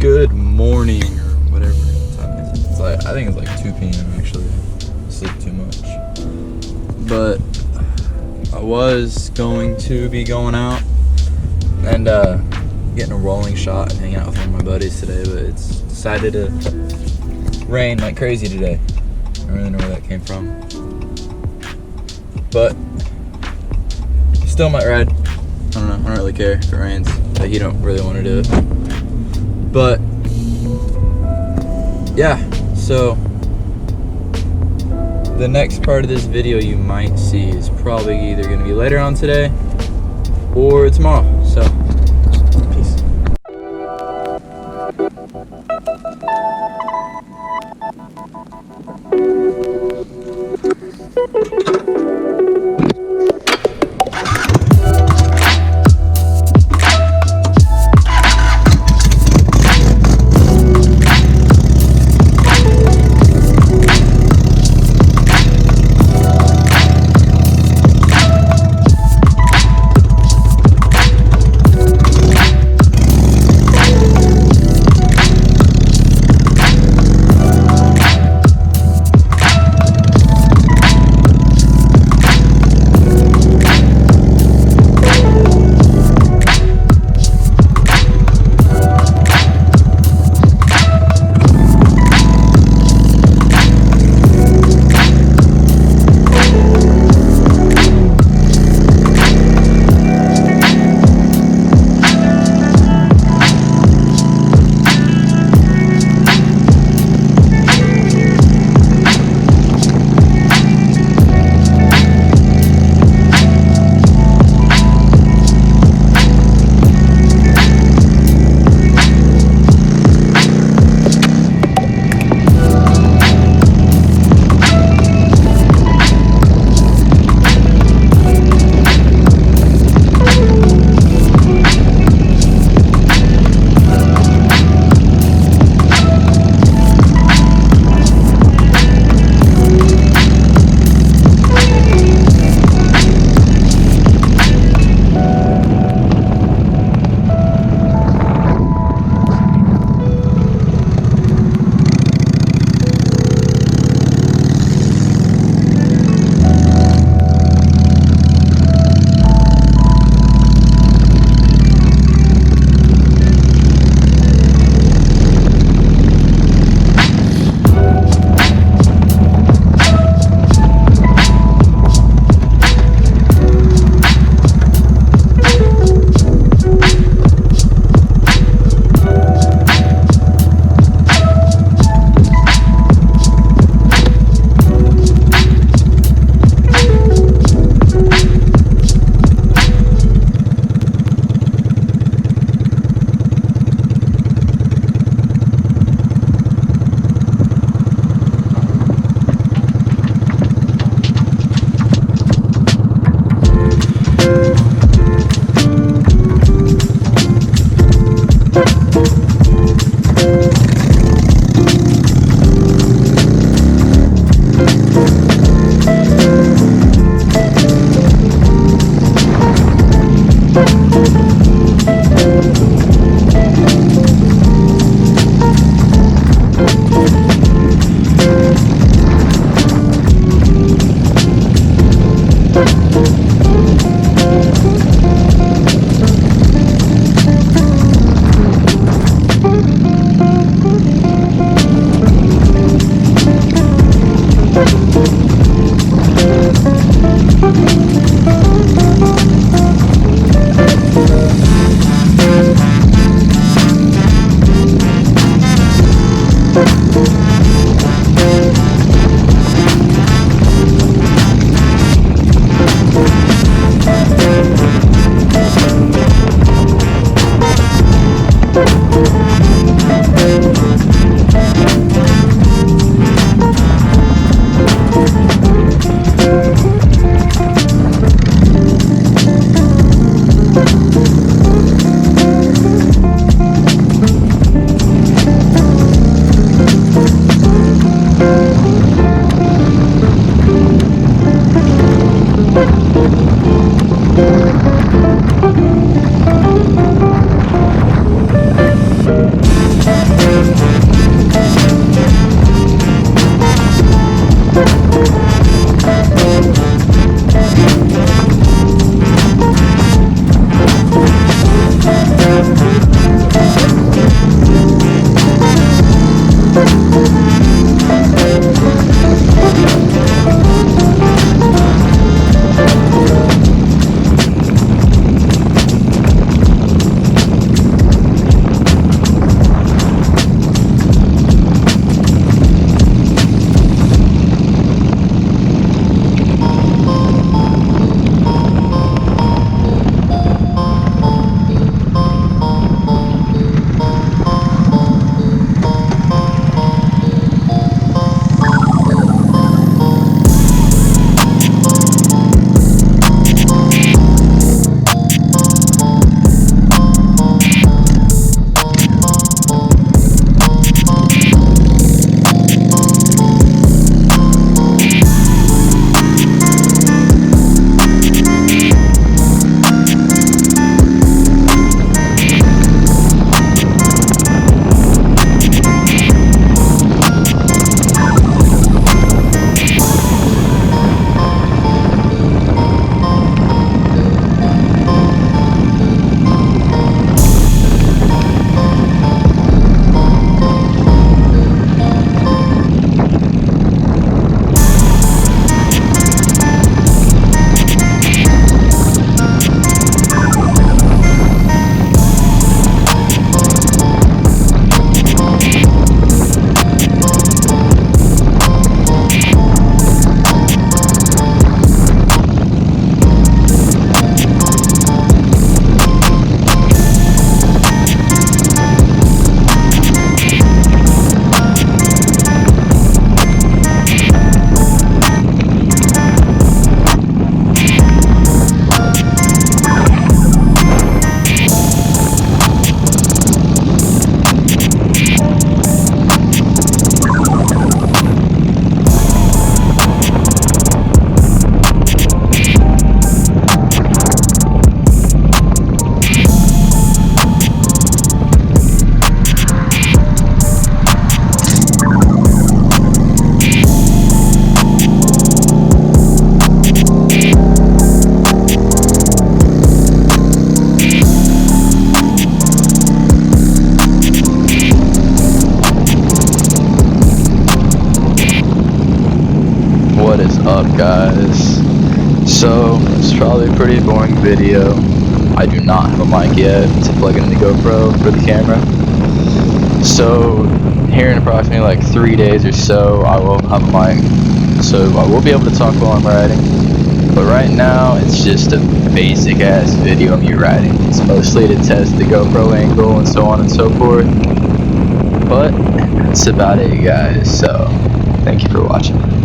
Good morning, or whatever time it is. It's like, I think it's like 2 p.m. actually. I sleep too much. But I was going to be going out and getting a rolling shot and hanging out with one of my buddies today, but it's decided to rain like crazy today. I don't really know where that came from. But still might ride. I don't know. I don't really care if it rains. Like, you don't really want to do it. But yeah, so the next part of this video you might see is probably either going to be later on today or tomorrow. So peace. guys? So, it's probably a pretty boring video. I do not have a mic yet to plug in the GoPro for the camera. So, here in approximately like 3 days or so, I will have a mic. So, I will be able to talk while I'm riding. But right now, it's just a basic ass video of me riding. It's mostly to test the GoPro angle and so on and so forth. But, that's about it, guys. So, thank you for watching.